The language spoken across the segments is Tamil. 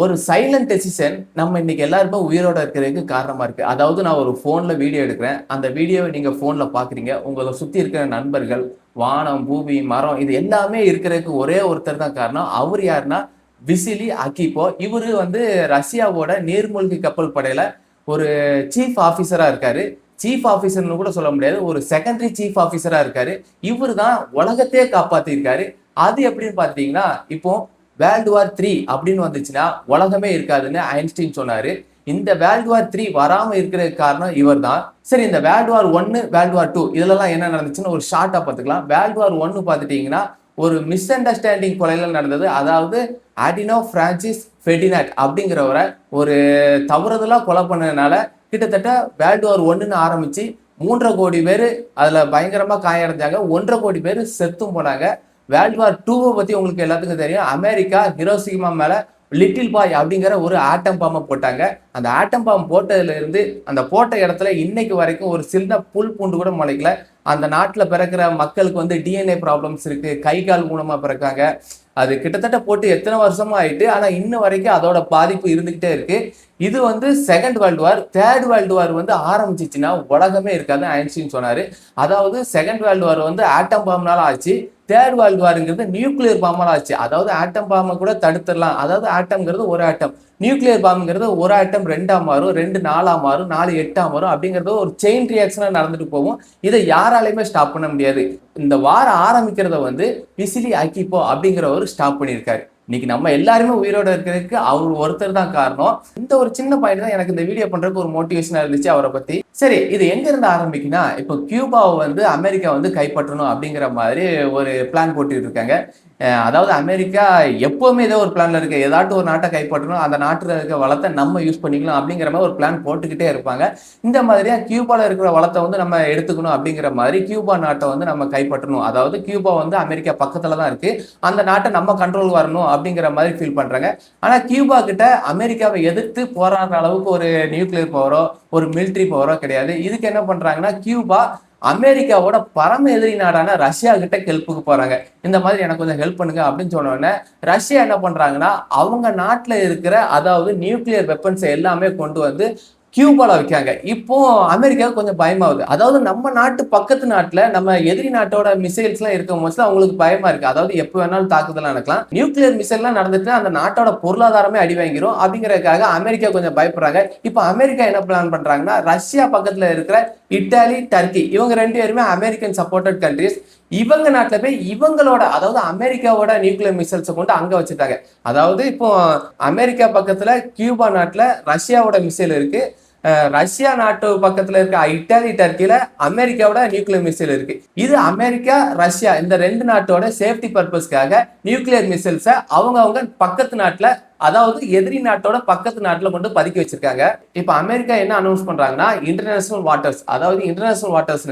ஒரு சைலண்ட் டெசிஷன் நம்ம இன்னைக்கு எல்லாருமே உயிரோட இருக்கிறதுக்கு காரணமா இருக்கு. அதாவது நான் ஒரு போன்ல வீடியோ எடுக்கிறேன். அந்த வீடியோவை நீங்க போன்ல பாக்குறீங்க. உங்களை சுத்தி இருக்கிற நண்பர்கள், வானம், பூமி, மரம் இது எல்லாமே இருக்கிறதுக்கு ஒரே ஒருத்தர் தான் காரணம். அவர் யாருன்னா விசிலி அகிபோ. இவரு வந்து ரஷ்யாவோட நீர்மூழ்கி கப்பல் படையில ஒரு சீஃப் ஆபீசரா இருக்காரு. சீஃப் ஆபீசர்னு கூட சொல்ல முடியாது. ஒரு செகண்டரி சீஃப் ஆபீசரா இருக்காரு. இவரு தான் உலகத்தையே காப்பாத்திருக்காரு. அது எப்படின்னு பாத்தீங்கன்னா, இப்போ வேர்ல்டு வார் 3 அப்படின்னு வந்துச்சுன்னா உலகமே இருக்காதுன்னு ஐன்ஸ்டீன் சொன்னாரு. இந்த வேர்ல்டு வார் 3 வராம இருக்கிறதுக்கு காரணம் இவர் தான். சரி, இந்த வேர்ல்டு வார் 1, வேர்ல்டு வார் 2 இதுலலாம் என்ன நடந்துச்சுன்னு ஒரு ஷார்ட்டா பார்த்துக்கலாம். வேர்ல்டு வார் 1 பார்த்துட்டீங்கன்னா ஒரு மிஸ் அண்டர்ஸ்டாண்டிங் கொலைகள் நடந்தது. அதாவது ஆடினோ பிரான்சிஸ் ஃபெர்டினாண்ட் அப்படிங்கிறவரை ஒரு தவறுதலா கொலை பண்ணதுனால கிட்டத்தட்ட வேர்ல்டு வார் 1ன்னு ஆரம்பிச்சு 3.5 கோடி பேர் அதுல பயங்கரமா காயடைஞ்சாங்க. 1.5 கோடி பேர் செத்தும் போனாங்க. வேர்ல்டு வார் 2 பத்தி உங்களுக்கு எல்லாத்துக்கும் தெரியும். அமெரிக்கா ஹிரோஷிமா மேல லிட்டில் பாய் அப்படிங்கிற ஒரு ஆட்டம் பாம்பை போட்டாங்க. அந்த ஆட்டம் பாம்பு போட்டதுல இருந்து அந்த போட்ட இடத்துல இன்னைக்கு வரைக்கும் ஒரு சின்ன புல் பூண்டு கூட முளைக்கல. அந்த நாட்டுல பிறக்கிற மக்களுக்கு வந்து டிஎன்ஏ ப்ராப்ளம்ஸ் இருக்கு. கை கால் ஊனமா பிறக்காங்க. அது கிட்டத்தட்ட போட்டு எத்தனை வருஷமா ஆயிட்டு, ஆனா இன்ன வரைக்கும் அதோட பாதிப்பு இருந்துகிட்டே இருக்கு. இது வந்து second world war. Third world war வந்து ஆரம்பிச்சிச்சுன்னா உலகமே இருக்காது ஐன்ஸ்டீன் சொன்னாரு. அதாவது செகண்ட் வேர்ல்டு வார் வந்து ஆட்டம் பாம்புனால ஆச்சு. தேர்ட் வேர்ல்டு வாருங்கிறது நியூக்ளியர் பாம்பால ஆச்சு. அதாவது ஆட்டம் பாம்பை கூட தடுத்துடலாம். அதாவது ஆட்டம்ங்கிறது ஒரு ஆட்டம், நியூக்ளியர் பாம்புங்கிறது ஒரு ஆட்டம் 2ஆ மாறும், 2 4ஆ மாறும், 4 8ஆ மாறும். அப்படிங்கிறது ஒரு செயின் ரியாக்ஷனா நடந்துட்டு போகும். இதை யாராலையுமே ஸ்டாப் பண்ண முடியாது. இந்த வாரம் ஆரம்பிக்கிறத வந்து விசிலி அகிபோ அப்படிங்கிறவர் ஸ்டாப் பண்ணியிருக்காரு. இன்னைக்கு நம்ம எல்லாருமே உயிரோட இருக்கிறதுக்கு அவர் ஒருத்தர் தான் காரணம். இந்த ஒரு சின்ன பாயிண்ட் தான் எனக்கு இந்த வீடியோ பண்றதுக்கு ஒரு மோட்டிவேஷனா இருந்துச்சு அவரை பத்தி. சரி, இது எங்க இருந்து ஆரம்பிக்குன்னா, இப்போ கியூபாவை வந்து அமெரிக்கா வந்து கைப்பற்றணும் அப்படிங்கிற மாதிரி ஒரு பிளான் போட்டுட்டு இருக்காங்க. அதாவது அமெரிக்கா எப்பவுமே ஏதோ ஒரு பிளான்ல இருக்கு. ஏதாட்டும் ஒரு நாட்டை கைப்பற்றணும், அந்த நாட்டுல இருக்க வளத்தை நம்ம யூஸ் பண்ணிக்கலாம் அப்படிங்கிற மாதிரி ஒரு பிளான் போட்டுக்கிட்டே இருப்பாங்க. இந்த மாதிரியா கியூபால இருக்கிற வளத்தை வந்து நம்ம எடுத்துக்கணும் அப்படிங்கிற மாதிரி கியூபா நாட்டை வந்து நம்ம கைப்பற்றணும். அதாவது கியூபா வந்து அமெரிக்கா பக்கத்துல தான் இருக்கு. அந்த நாட்டை நம்ம கண்ட்ரோல் வரணும் அப்படிங்கிற மாதிரி ஃபீல் பண்றாங்க. ஆனா கியூபா கிட்ட அமெரிக்காவை எதிர்த்து போராடுற அளவுக்கு ஒரு நியூக்ளியர் பவரோ ஒரு மிலிட்ரி பவரோ கிடையாது. இதுக்கு என்ன பண்றாங்கன்னா, கியூபா அமெரிக்காவோட பரம எதிரி நாடான ரஷ்யா கிட்ட ஹெல்ப்புக்கு போறாங்க. இந்த மாதிரி எனக்கு கொஞ்சம் ஹெல்ப் பண்ணுங்க அப்படின்னு சொன்ன உடனே ரஷ்யா என்ன பண்றாங்கன்னா, அவங்க நாட்டுல இருக்கிற அதாவது நியூக்ளியர் வெப்பன்ஸ் எல்லாமே கொண்டு வந்து கியூபால வைக்காங்க. இப்போ அமெரிக்காவுக்கு கொஞ்சம் பயமாகுது. அதாவது நம்ம நாட்டு பக்கத்து நாட்டுல நம்ம எதிரி நாட்டோட மிசைல்ஸ் எல்லாம் இருக்கும் போது அவங்களுக்கு பயமா இருக்கு. அதாவது எப்ப வேணாலும் தாக்குதல் நடக்கலாம். நியூக்ளியர் மிசைல் எல்லாம் நடந்துட்டு அந்த நாட்டோட பொருளாதாரமே அடி வாங்கிரும் அப்படிங்கறதுக்காக அமெரிக்கா கொஞ்சம் பயப்படுறாங்க. இப்போ அமெரிக்கா என்ன பிளான் பண்றாங்கன்னா, ரஷ்யா பக்கத்துல இருக்கிற இத்தாலி, டர்க்கி இவங்க 2 பேருமே அமெரிக்கன் சப்போர்ட்டட் கண்ட்ரிஸ். இவங்க நாட்டுல போய் இவங்களோட அதாவது அமெரிக்காவோட நியூக்ளியர் மிசைல்ஸை கொண்டு அங்க வச்சுட்டாங்க. அதாவது இப்போ அமெரிக்கா பக்கத்துல கியூபா நாட்டுல ரஷ்யாவோட மிசைல் இருக்கு. ரஷ்யா நாட்டு பக்கத்துல இருக்க இத்தாலி, டர்க்கில அமெரிக்காவோட நியூக்ளியர் மிசைல் இருக்கு. இது அமெரிக்கா, ரஷ்யா இந்த 2 நாட்டோட சேஃப்டி பர்பஸ்க்காக நியூக்ளியர் மிசைல்ஸை அவங்க பக்கத்து நாட்டுல அதாவது எதிரி நாட்டோட பக்கத்து நாட்டுல கொண்டு பதுக்கி வச்சிருக்காங்க. இப்ப அமெரிக்கா என்ன அனௌன்ஸ் பண்றாங்கன்னா, இன்டர்நேஷனல் வாட்டர்ஸ். அதாவது இன்டர்நேஷனல் வாட்டர்ஸ்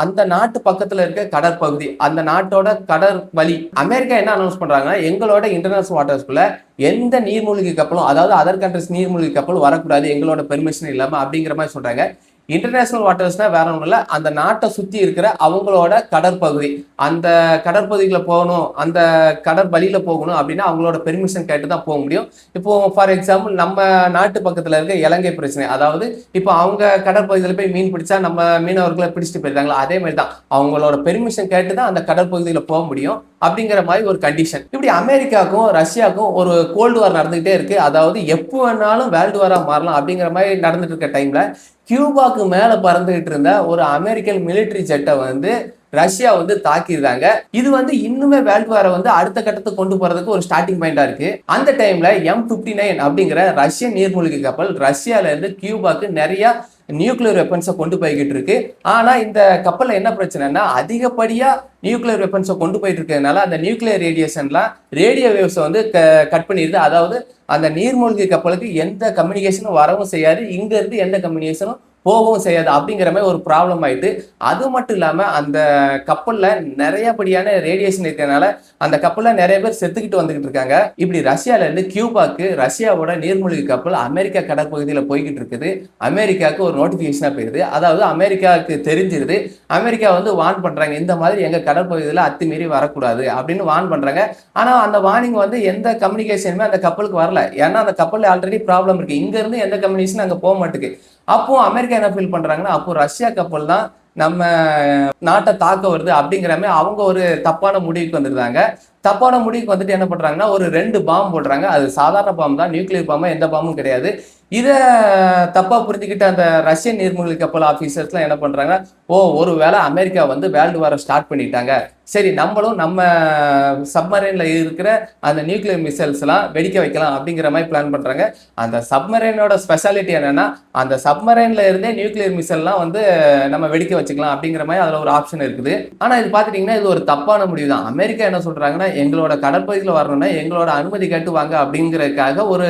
அந்த நாட்டு பக்கத்துல இருக்க கடற்பகுதி, அந்த நாட்டோட கடல் வழி. அமெரிக்கா என்ன அனௌன்ஸ் பண்றாங்கன்னா, எங்களோட இன்டர்நேஷனல் வாட்டர்ஸ்குள்ள எந்த நீர்மூழ்கி கப்பலும் அதாவது அதர் கண்ட்ரிஸ் நீர்மூழ்கி கப்பலும் வரக்கூடாது எங்களோட பெர்மிஷன் இல்லாம அப்படிங்கிற மாதிரி சொல்றாங்க. இன்டர்நேஷனல் வாட்டர்ஸ்னா வேற ஒன்றும் இல்லை, அந்த நாட்டை சுத்தி இருக்கிற அவங்களோட கடற்பகுதி. அந்த கடற்பகுதிகளை போகணும், அந்த கடற்பலியில போகணும் அப்படின்னா அவங்களோட பெர்மிஷன் கேட்டு தான் போக முடியும். இப்போ ஃபார் எக்ஸாம்பிள் நம்ம நாட்டு பக்கத்துல இருக்க இலங்கை பிரச்சனை. அதாவது இப்போ அவங்க கடற்பகுதியில் போய் மீன் பிடிச்சா நம்ம மீனவர்களை பிடிச்சிட்டு போயிருக்காங்களா, அதே மாதிரி தான் அவங்களோட பெர்மிஷன் கேட்டு தான் அந்த கடற்பகுதியில போக முடியும் அப்படிங்கிற மாதிரி ஒரு கண்டிஷன். இப்படி அமெரிக்காவுக்கும் ரஷ்யாவுக்கும் ஒரு கோல்டு வார் நடந்துகிட்டே இருக்கு. அதாவது எப்போ வேணாலும் வேர்ல்டு வாரா மாறலாம் அப்படிங்கிற மாதிரி நடந்துட்டு இருக்க டைம்ல கியூபாக்கு மேல பறந்துகிட்டு இருந்த ஒரு அமெரிக்கன் மிலிட்டரி ஜெட்டை வந்து ரஷ்யா வந்து தாக்கிடுறாங்க. இது வந்து இன்னுமே வேர்ல்டு வாரை வந்து அடுத்த கட்டத்துக்கு கொண்டு போறதுக்கு ஒரு ஸ்டார்டிங் பாயிண்டா இருக்கு. அந்த டைம்ல M59 அப்படிங்கிற ரஷ்ய நீர்மூழ்கி கப்பல் ரஷ்யால இருந்து கியூபாக்கு நிறைய நியூக்ளியர் வெப்பன்ஸை கொண்டு போய்கிட்டு இருக்கு. ஆனா இந்த கப்பல்ல என்ன பிரச்சனைனா, அதிகப்படியா நியூக்ளியர் வெப்பன்ஸை கொண்டு போயிட்டு இருக்கிறதுனால அந்த நியூக்ளியர் ரேடியேஷன்லாம் ரேடியோ வேவ்ஸை வந்து கட் பண்ணிடுது. அதாவது அந்த நீர்மூழ்கி கப்பலுக்கு எந்த கம்யூனிகேஷனும் வரவும் செய்யாது, இங்க இருந்து எந்த கம்யூனிகேஷனும் போகவும் செய்யாது அப்படிங்கிற மாதிரி ஒரு ப்ராப்ளம் ஆயிட்டு. அது மட்டும் இல்லாம அந்த கப்பல்ல நிறையபடியான ரேடியேஷன் இருக்கிறதுனால அந்த கப்பல்ல நிறைய பேர் செத்துக்கிட்டு வந்துகிட்டு இருக்காங்க. இப்படி ரஷ்யால இருந்து கியூபாக்கு ரஷ்யாவோட நீர்மூழ்கி கப்பல் அமெரிக்கா கடற்பகுதியில போய்கிட்டு இருக்குது. அமெரிக்காவுக்கு ஒரு நோட்டிபிகேஷனா போயிருது. அதாவது அமெரிக்காவுக்கு தெரிஞ்சிருது. அமெரிக்கா வந்து வார்ன் பண்றாங்க, இந்த மாதிரி எங்க கடற்பகுதியில அத்துமீறி வரக்கூடாது அப்படின்னு வார்ன் பண்றாங்க. ஆனா அந்த வார்னிங் வந்து எந்த கம்யூனிகேஷனுமே அந்த கப்பலுக்கு வரல. ஏன்னா அந்த கப்பல்ல ஆல்ரெடி ப்ராப்ளம் இருக்கு. இங்க இருந்து எந்த கம்யூனிகேஷன் அங்க போக மாட்டேங்குது. அப்போ அமெரிக்கா என்ன ஃபீல் பண்றாங்கன்னா, அப்போ ரஷ்யா கப்பல் தான் நம்ம நாட்டை தாக்க வருது அப்படிங்கிற மாதிரி அவங்க ஒரு தப்பான முடிவுக்கு வந்துருந்தாங்க. தப்பான முடிவுக்கு வந்துட்டு என்ன பண்றாங்கன்னா, ஒரு 2 பாம்பு போடுறாங்க. அது சாதாரண பாம்பு தான், நியூக்ளியர் பாம்பு, எந்த பாம்பும் கிடையாது. இத தப்பா புரிஞ்சுக்கிட்ட அந்த ரஷ்யன் நீர்மூழ்கி கப்பல் ஆபீசர்ஸ்லாம் என்ன பண்றாங்க, ஒருவேளை அமெரிக்கா வந்து வேர்ல்டு வாரை ஸ்டார்ட் பண்ணிட்டாங்க, சரி நம்மளும் நம்ம சப்மரைன்ல இருக்கிற அந்த நியூக்ளியர் மிசைல்ஸ் எல்லாம் வெடிக்க வைக்கலாம் அப்படிங்கிற மாதிரி பிளான் பண்றாங்க. அந்த சப்மரைனோட ஸ்பெஷாலிட்டி என்னன்னா, அந்த சப்மரைன்ல இருந்தே நியூக்ளியர் மிசைல்லாம் வந்து நம்ம வெடிக்க வச்சுக்கலாம் அப்படிங்கிற மாதிரி அதுல ஒரு ஆப்ஷன் இருக்குது. ஆனா இது பாத்துட்டீங்கன்னா இது ஒரு தப்பான முடிவு தான். அமெரிக்கா என்ன சொல்றாங்கன்னா, எங்களோட கடற்பகுதியில் வரணும்னா எங்களோட அனுமதி கேட்டு வாங்க அப்படிங்கிறதுக்காக ஒரு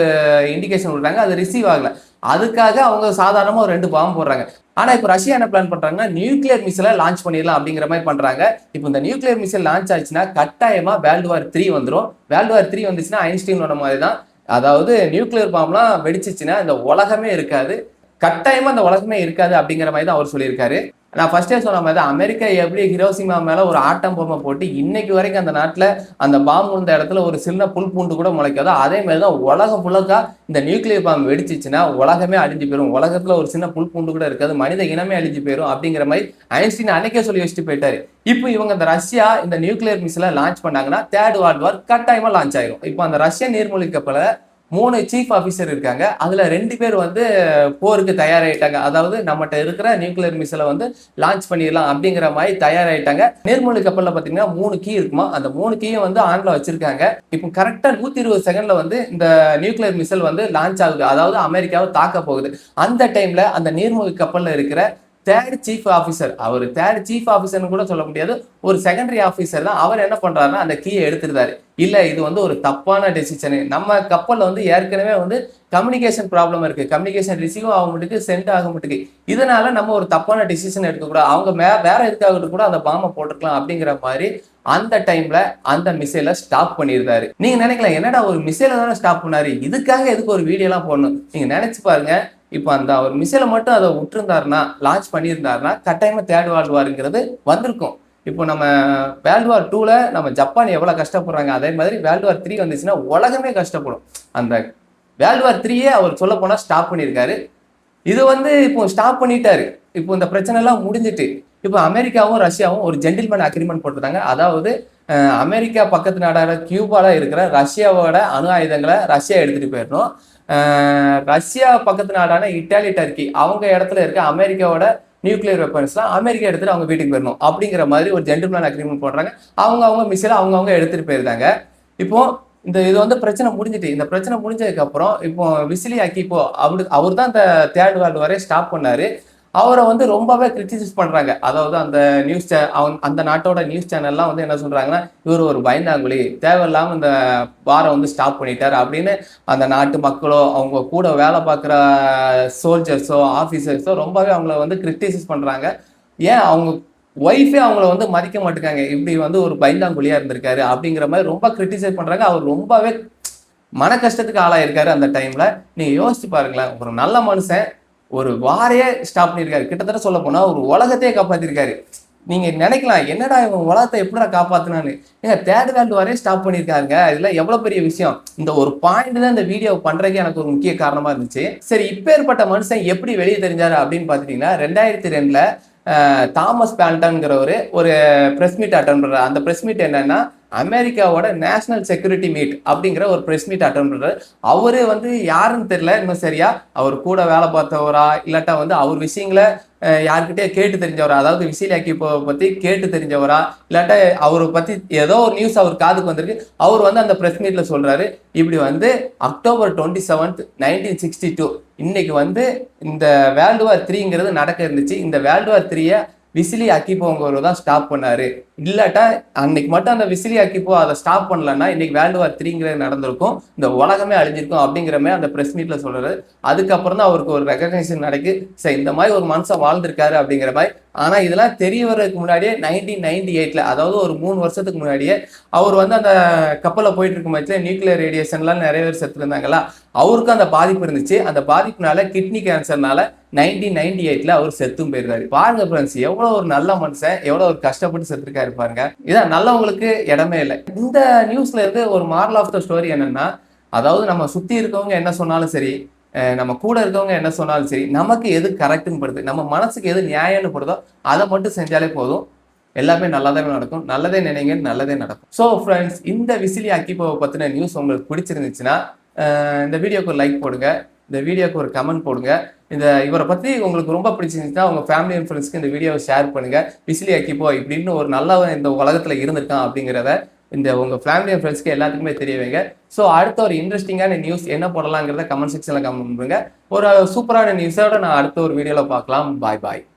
இண்டிகேஷன் விடுறாங்க. அது ரிசீவ் ஆகல. அதுக்காக அவங்க சாதாரணமா ஒரு 2 பாம்பு போடுறாங்க. ஆனா இப்ப ரஷ்யா என்ன பிளான் பண்றாங்கன்னா, நியூக்ளியர் மிசைலை லான்ச் பண்ணிடலாம் அப்படிங்கிற மாதிரி பண்றாங்க. இப்போ இந்த நியூக்ளியர் மிசைல் லான்ச் ஆச்சுன்னா கட்டாயமா வேர்ல்டு வார் 3 வந்துடும். வேர்ல்டு வார் 3 வந்துச்சுன்னா ஐன்ஸ்டீனோட மாதிரி தான். அதாவது நியூக்ளியர் பாம்லாம் வெடிச்சிச்சுன்னா இந்த உலகமே இருக்காது, கட்டாயமா அந்த உலகமே இருக்காது அப்படிங்கிற மாதிரி தான் அவர் சொல்லியிருக்காரு. நான் ஃபர்ஸ்டே சொன்ன மாதிரி தான், அமெரிக்கா எப்படி ஹிரோஷிமா மேல ஒரு ஆட்டம் பொம்மை போட்டு இன்னைக்கு வரைக்கும் அந்த நாட்டுல அந்த பாம்பு இருந்த இடத்துல ஒரு சின்ன புல் பூண்டு கூட முளைக்காதோ, அதே மாதிரி தான் உலகம் ஃபுல்லக்கா இந்த நியூக்ளியர் பாம்பு வெடிச்சிச்சுன்னா உலகமே அழிஞ்சு போயிடும். உலகத்துல ஒரு சின்ன புல் பூண்டு கூட இருக்காது, மனித இனமே அழிஞ்சு போயிடும் அப்படிங்கிற மாதிரி ஐன்ஸ்டீன் அன்னைக்கே சொல்லி வச்சுட்டு போயிட்டாரு. இப்போ இவங்க இந்த ரஷ்யா இந்த நியூக்ளியர் மிசைலை லான்ச் பண்ணாங்கன்னா தேர்ட் வேர்ல்டு வார் கட்டாயமா லான்ச் ஆயிரும். இப்போ அந்த ரஷ்யன் நீர்மூழ்கி கப்பலை 3 சீஃப் ஆஃபீஸர் இருக்காங்க. அதுல 2 பேர் வந்து போருக்கு தயாராயிட்டாங்க. அதாவது நம்மகிட்ட இருக்கிற நியூக்ளியர் மிசைலை வந்து லான்ச் பண்ணிடலாம் அப்படிங்கிற மாதிரி தயாராயிட்டாங்க. நீர்மூழ்கி கப்பல்ல பாத்தீங்கன்னா 3 கீ இருக்குமா, அந்த 3 கீயும் வந்து ஆன்ல வச்சிருக்காங்க. இப்போ கரெக்டா 120 செகண்ட்ல வந்து இந்த நியூக்ளியர் மிசைல் வந்து லான்ச் ஆகுது. அதாவது அமெரிக்காவை தாக்க போகுது. அந்த டைம்ல அந்த நீர்மூழ்கி கப்பல்ல இருக்கிற தேர்ட் சீஃப் ஆஃபீஸர், அவர் தேர்ட் சீஃப் ஆஃபீஸர்னு கூட சொல்ல முடியாது, ஒரு செகண்டரி ஆஃபீஸர் தான். அவர் என்ன பண்றாருன்னா அந்த கீயை எடுத்துருந்தாரு. இல்ல இது வந்து ஒரு தப்பான டெசிஷன், நம்ம கப்பல்ல வந்து ஏற்கனவே வந்து கம்யூனிகேஷன் ப்ராப்ளம் இருக்கு, கம்யூனிகேஷன் ரிசீவ் ஆக மாட்டேங்குது, சென்ட் ஆக மாட்டேங்குது, இதனால நம்ம ஒரு தப்பான டெசிஷன் எடுக்கக்கூடாது, அவங்க வேற எதுக்காக கூட அந்த பாம்பை போட்டுக்கலாம் அப்படிங்கிற மாதிரி அந்த டைம்ல அந்த மிசைலை ஸ்டாப் பண்ணியிருந்தாரு. நீங்க நினைக்கலாம், என்னடா ஒரு மிசைலை தானே ஸ்டாப் பண்ணாரு, இதுக்காக எதுக்கு ஒரு வீடியோ எல்லாம் போடணும்? நீங்க நினைச்சு பாருங்க, இப்போ அந்த ஒரு மிசைலை மட்டும் அதை விட்டுருந்தாருன்னா, லான்ச் பண்ணியிருந்தாருன்னா கட்டாயமா தேர்ட் வேர்ல்டு வார்ங்கிறது வந்திருக்கும். இப்போ நம்ம வேர்ல்டு வார் 2ல நம்ம ஜப்பான் எவ்வளவு கஷ்டப்படுறாங்க, அதே மாதிரி வேர்ல்டு வார் 3 வந்துச்சுன்னா உலகமே கஷ்டப்படும். அந்த வேர்ல்டு வார் 3யே அவர் சொல்ல போனா ஸ்டாப் பண்ணியிருக்காரு. இது வந்து இப்போ ஸ்டாப் பண்ணிட்டாரு. இப்போ இந்த பிரச்சனை எல்லாம் முடிஞ்சிட்டு இப்போ அமெரிக்காவும் ரஷ்யாவும் ஒரு ஜென்டில்மேன் அக்ரிமெண்ட் போட்டுருந்தாங்க. அதாவது அமெரிக்கா பக்கத்து நாடான கியூபால இருக்கிற ரஷ்யாவோட அணு ஆயுதங்களை ரஷ்யா எடுத்துட்டு போயிடணும். ரஷ்யா பக்கத்து நாடான இட்டாலி, டர்க்கி அவங்க இடத்துல இருக்க அமெரிக்காவோட நியூக்ளியர் வெப்பன்ஸ்லாம் அமெரிக்கா எடுத்துட்டு அவங்க வீட்டுக்கு போயிடணும் அப்படிங்கிற மாதிரி ஒரு ஜென்டில்மேன் அக்ரிமெண்ட் போடுறாங்க. அவங்க மிசைலை அவங்க எடுத்துட்டு போயிருந்தாங்க. இப்போ இது வந்து பிரச்சனை முடிஞ்சிட்டு, இந்த பிரச்சனை முடிஞ்சதுக்கு அப்புறம் இப்போ விசிலியாக்கி இப்போ அவர் தான் இந்த தேர்ட் வேர்ல்டு வாரை ஸ்டாப் பண்ணாரு. அவரை வந்து ரொம்பவே கிரிட்டிசைஸ் பண்றாங்க. அதாவது அந்த நியூஸ் அந்த நாட்டோட நியூஸ் சேனல்லாம் வந்து என்ன சொல்றாங்கன்னா, இவர் ஒரு பயந்தாங்குழி, தேவையில்லாம இந்த வாரை வந்து ஸ்டாப் பண்ணிட்டாரு அப்படின்னு அந்த நாட்டு மக்களோ அவங்க கூட வேலை பார்க்குற சோல்ஜர்ஸோ ஆஃபீஸர்ஸோ ரொம்பவே அவங்கள வந்து கிரிட்டிசைஸ் பண்றாங்க. ஏன் அவங்க ஒய்ஃபே அவங்கள வந்து மதிக்க மாட்டேங்காங்க, இப்படி வந்து ஒரு பயந்தாங்குழியா இருந்திருக்காரு அப்படிங்கிற மாதிரி ரொம்ப கிரிட்டிசைஸ் பண்றாங்க. அவர் ரொம்பவே மன கஷ்டத்துக்கு ஆளாயிருக்காரு அந்த டைம்ல. நீங்க யோசிச்சு பாருங்களேன், ஒரு நல்ல மனுஷன் ஒரு வாரையே ஸ்டாப் பண்ணியிருக்காரு, கிட்டத்தட்ட சொல்ல போனா ஒரு உலகத்தையே காப்பாத்திருக்காரு. நீங்க நினைக்கலாம், என்னடா இவன் உலகத்தை எப்படிடா காப்பாத்தினான்னு. ஏங்க தேர்ட் வேர்ல்டு வாரே ஸ்டாப் பண்ணியிருக்காங்க, இதுல எவ்வளவு பெரிய விஷயம். இந்த ஒரு பாயிண்ட் தான் இந்த வீடியோ பண்றதுக்கு எனக்கு ஒரு முக்கிய காரணமா இருந்துச்சு. சரி, இப்பேற்பட்ட மனுஷன் எப்படி வெளியே தெரிஞ்சாரு அப்படின்னு பாத்தீங்கன்னா, 2002ல தாமஸ் பேல்டன்ங்கிறவரு ஒரு பிரஸ் மீட் அட்டன் பண்றாரு. அந்த பிரஸ் மீட் என்னன்னா, அமெரிக்காவோட நேஷனல் செக்யூரிட்டி மீட் அப்படிங்கிற ஒரு பிரஸ் மீட் அட்டன் பண்றாரு. அவரு வந்து யாருன்னு தெரியல இன்னும் சரியா, அவர் கூட வேலை பார்த்தவரா இல்லாட்டா வந்து அவர் விஷயங்களை யாருக்கிட்டே கேட்டு தெரிஞ்சவரா, அதாவது விசிலியாக்கி பத்தி கேட்டு தெரிஞ்சவரா இல்லாட்டா அவரை பத்தி ஏதோ ஒரு நியூஸ் அவர் காதுக்கு வந்திருக்கு. அவர் வந்து அந்த பிரஸ் மீட்ல சொல்றாரு, இப்படி வந்து அக்டோபர் 27, 1962 இன்னைக்கு வந்து இந்த வேர்ல்டு வார் 3ங்கிறது நடக்க இருந்துச்சு. இந்த வேர்ல்டு வார் 3ய விசிலி அக்கிப்போங்கிறவர் தான் ஸ்டாப் பண்ணாரு. இல்லாட்டா அன்னைக்கு மட்டும் அந்த விசிலி அக்கிப்போ அதை ஸ்டாப் பண்ணலன்னா இன்னைக்கு வேர்ல்டு வார் 3ங்கிறது நடந்திருக்கும், இந்த உலகமே அழிஞ்சிருக்கும் அப்படிங்கிற மாதிரி அந்த பிரஸ் மீட்ல சொல்றாரு. அதுக்கப்புறம் தான் அவருக்கு ஒரு ரெகக்னைசேஷன் நடக்கு, சரி இந்த மாதிரி ஒரு மனுஷன் வாழ்ந்திருக்காரு அப்படிங்கிற மாதிரி. ஆனா இதெல்லாம் தெரிய வர்றதுக்கு முன்னாடியே 1998ல, அதாவது ஒரு 3 வருஷத்துக்கு முன்னாடியே அவர் வந்து அந்த கப்பலில் போயிட்டு இருக்கும் பட்சத்தில் நியூக்ளியர் ரேடியேஷன்லாம் நிறைய பேர் செத்து இருந்தாங்களா, அவருக்கும் அந்த பாதிப்பு இருந்துச்சு. அந்த பாதிப்புனால கிட்னி கேன்சர்னால 1998ல அவர் செத்தும் போயிருக்காரு. பாருங்க ஃப்ரெண்ட்ஸ், எவ்வளவு ஒரு நல்ல மனுஷன், எவ்வளவு ஒரு கஷ்டப்பட்டு செத்துருக்காரு பாருங்க. இதான் நல்லவங்களுக்கு இடமே இல்லை. இந்த நியூஸ்ல இருந்து ஒரு மாரல் ஆஃப் த ஸ்டோரி என்னன்னா, அதாவது நம்ம சுத்தி இருக்கவங்க என்ன சொன்னாலும் சரி, நம்ம கூட இருக்கவங்க என்ன சொன்னாலும் சரி, நமக்கு எது கரெக்ட்னு படுது, நம்ம மனசுக்கு எது நியாயம்னு படுதோ அதை மட்டும் செஞ்சாலே போதும், எல்லாமே நல்லதாவே நடக்கும். நல்லதே நினைங்க, நல்லதே நடக்கும். ஸோ ஃப்ரெண்ட்ஸ், இந்த விசிலி அக்கிப்போவை பற்றின நியூஸ் உங்களுக்கு பிடிச்சிருந்துச்சுன்னா இந்த வீடியோக்கு ஒரு லைக் போடுங்க, இந்த வீடியோக்கு ஒரு கமெண்ட் போடுங்க. இவரை பற்றி உங்களுக்கு ரொம்ப பிடிச்சிருந்துச்சுன்னா உங்கள் ஃபேமிலி அண்ட் ஃப்ரெண்ட்ஸ்க்கு இந்த வீடியோவை ஷேர் பண்ணுங்க. விசிலி அக்கிப்போ இப்படின்னு ஒரு நல்லவன் இந்த உலகத்தில் இருந்திருக்கான் அப்படிங்கிறத உங்கள் ஃபேமிலி அண்ட் ஃப்ரெண்ட்ஸ்க்கு எல்லாத்துக்குமே தெரிய வைங்க. ஸோ அடுத்த ஒரு இன்ட்ரெஸ்டிங்கான நியூஸ் என்ன போடலாங்கிறத கமெண்ட் செக்ஷனில் கமெண்ட் பண்ணுங்க. ஒரு சூப்பரான நியூஸோட நான் அடுத்த ஒரு வீடியோவில் பார்க்கலாம். பாய் பாய்.